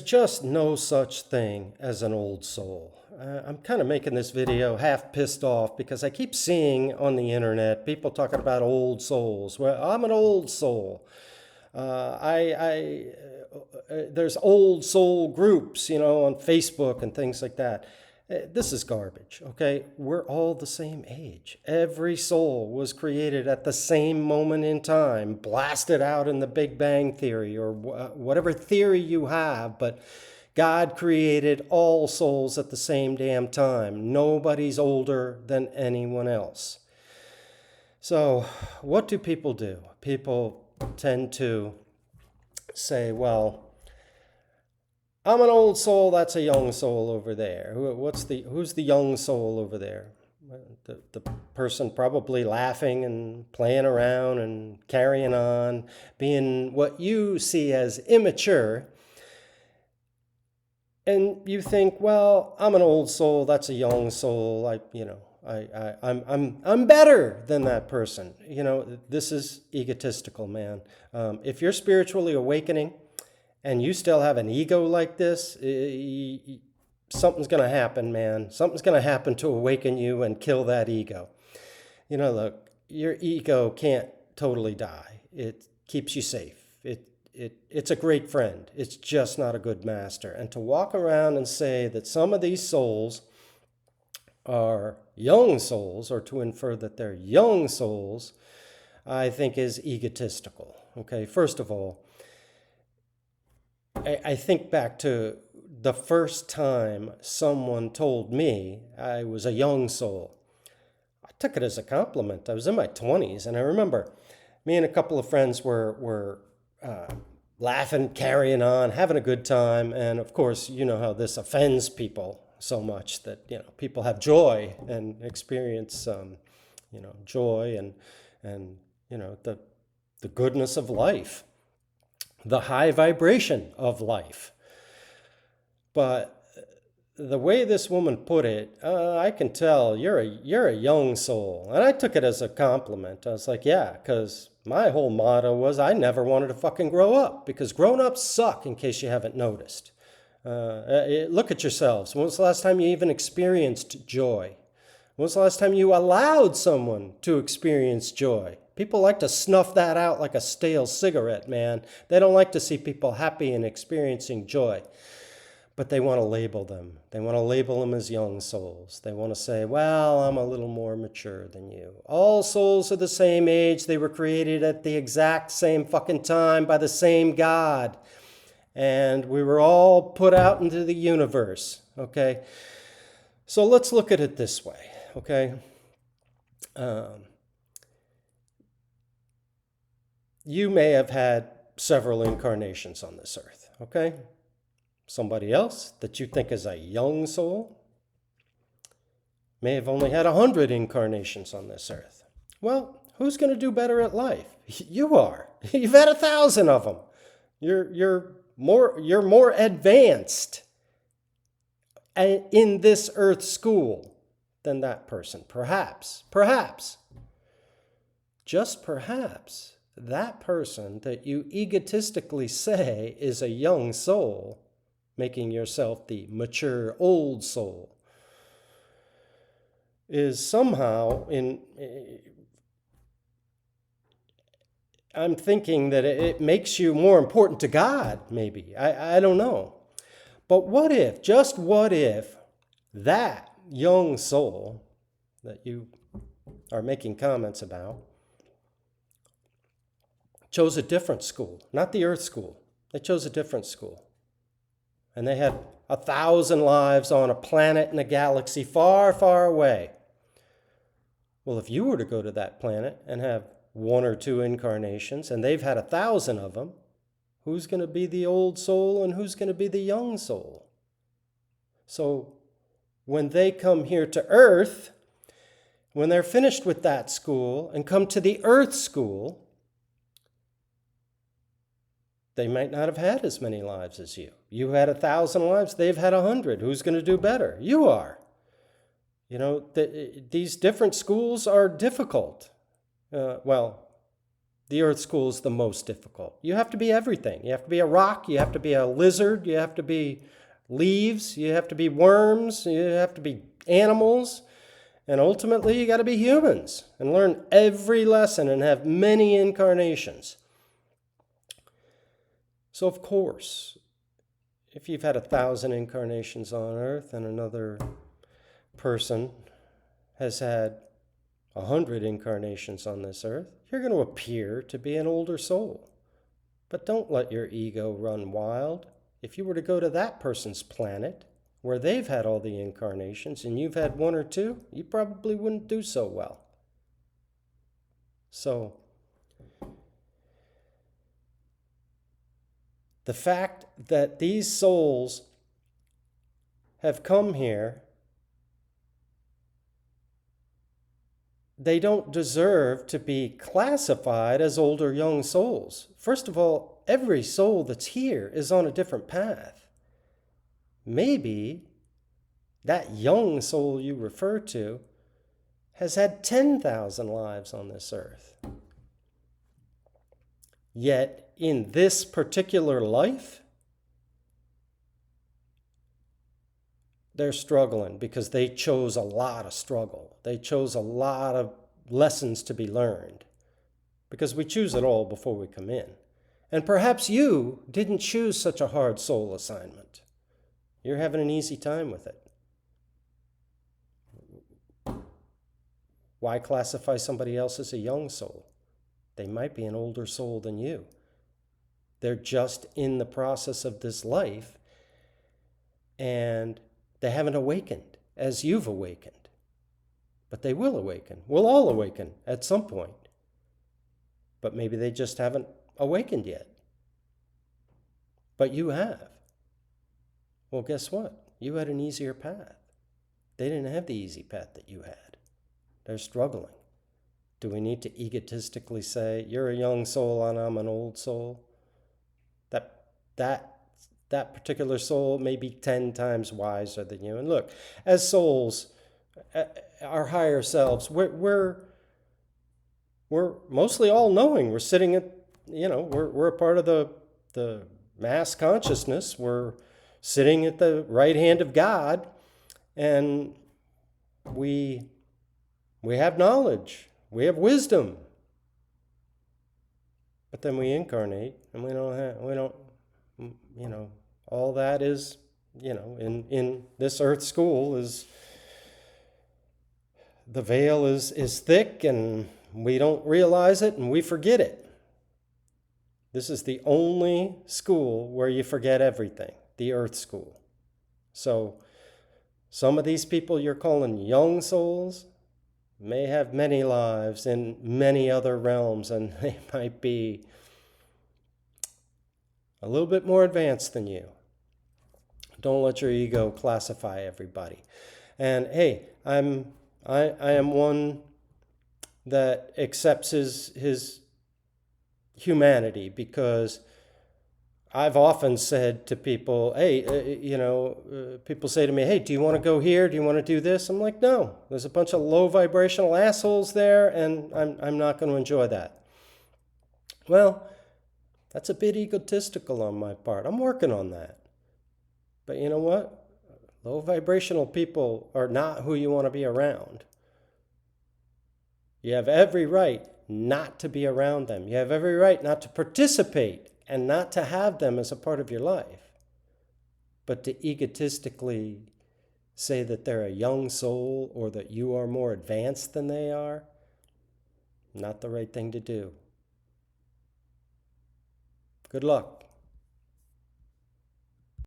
Just no such thing as an old soul. I'm kind of making this video half pissed off because I keep seeing on the internet people talking about old souls. Well, I'm an old soul. There's old soul groups, on Facebook and things like that. This is garbage, okay? We're all the same age. Every soul was created at the same moment in time, blasted out in the Big Bang Theory or whatever theory you have, but God created all souls at the same damn time. Nobody's older than anyone else. So, what do people do? People tend to say, well, I'm an old soul, that's a young soul over there. Who's the young soul over there? The person probably laughing and playing around and carrying on, being what you see as immature. And you think, well, I'm an old soul, that's a young soul. I'm better than that person. This is egotistical, man. If you're spiritually awakening, and you still have an ego like this, something's going to happen, man. Something's going to happen to awaken you and kill that ego. Look, your ego can't totally die. It keeps you safe. It's a great friend. It's just not a good master. And to walk around and say that some of these souls are young souls, or to infer that they're young souls, I think is egotistical. Okay, first of all, I think back to the first time someone told me I was a young soul. I took it as a compliment. I was in my 20s, and I remember me and a couple of friends were laughing, carrying on, having a good time. And of course, you know how this offends people so much that people have joy and experience joy and the goodness of life, the high vibration of life. But the way this woman put it, I can tell you're a young soul. And I took it as a compliment. I was like, yeah, because my whole motto was I never wanted to fucking grow up, because grown-ups suck, in case you haven't noticed. Look at yourselves. When was the last time you even experienced joy? When was the last time you allowed someone to experience joy? People like to snuff that out like a stale cigarette, man. They don't like to see people happy and experiencing joy. But they want to label them. They want to label them as young souls. They want to say, well, I'm a little more mature than you. All souls are the same age. They were created at the exact same fucking time by the same God. And we were all put out into the universe, okay? So let's look at it this way, okay? You may have had several incarnations on this earth, okay? Somebody else that you think is a young soul may have only had 100 incarnations on this earth. Well, who's going to do better at life? You are. You've had 1,000 of them. You're more advanced in this earth school than that person. Perhaps, just perhaps, that person that you egotistically say is a young soul, making yourself the mature old soul, is somehow I'm thinking that it makes you more important to God, maybe. I don't know. But what if, just what if, that young soul that you are making comments about chose a different school, not the earth school. They chose a different school. And they had 1,000 lives on a planet in a galaxy far, far away. Well, if you were to go to that planet and have 1 or 2 incarnations, and they've had 1,000 of them, who's going to be the old soul and who's going to be the young soul? So when they come here to Earth, when they're finished with that school and come to the Earth school, they might not have had as many lives as you. You had 1,000 lives, they've had 100. Who's going to do better? You are. These different schools are difficult. The earth school is the most difficult. You have to be everything. You have to be a rock, you have to be a lizard, you have to be leaves, you have to be worms, you have to be animals, and ultimately you got to be humans and learn every lesson and have many incarnations. So of course, if you've had 1,000 incarnations on earth and another person has had 100 incarnations on this earth, you're going to appear to be an older soul. But don't let your ego run wild. If you were to go to that person's planet, where they've had all the incarnations and you've had one or two, you probably wouldn't do so well. So, the fact that these souls have come here, they don't deserve to be classified as old or young souls. First of all, every soul that's here is on a different path. Maybe that young soul you refer to has had 10,000 lives on this earth. Yet, in this particular life, they're struggling because they chose a lot of struggle. They chose a lot of lessons to be learned because we choose it all before we come in. And perhaps you didn't choose such a hard soul assignment. You're having an easy time with it. Why classify somebody else as a young soul? They might be an older soul than you. They're just in the process of this life and they haven't awakened as you've awakened. But they will awaken. We'll all awaken at some point. But maybe they just haven't awakened yet. But you have. Well, guess what? You had an easier path. They didn't have the easy path that you had. They're struggling. Do we need to egotistically say, you're a young soul and I'm an old soul? That particular soul may be 10 times wiser than you. And look, as souls, our higher selves, we're mostly all-knowing. We're sitting at, we're a part of the mass consciousness. We're sitting at the right hand of God, and we have knowledge. We have wisdom. But then we incarnate, and we don't, all that is, in this earth school is, the veil is thick and we don't realize it and we forget it. This is the only school where you forget everything, the earth school. So some of these people you're calling young souls may have many lives in many other realms, and they might be a little bit more advanced than you. Don't let your ego classify everybody. And hey, I am one that accepts his humanity, because I've often said to people, hey, people say to me, hey, do you want to go here? Do you want to do this? I'm like, no, there's a bunch of low vibrational assholes there, and I'm not going to enjoy that. Well, that's a bit egotistical on my part. I'm working on that. But you know what? Low vibrational people are not who you want to be around. You have every right not to be around them. You have every right not to participate and not to have them as a part of your life. But to egotistically say that they're a young soul or that you are more advanced than they are, not the right thing to do. Good luck.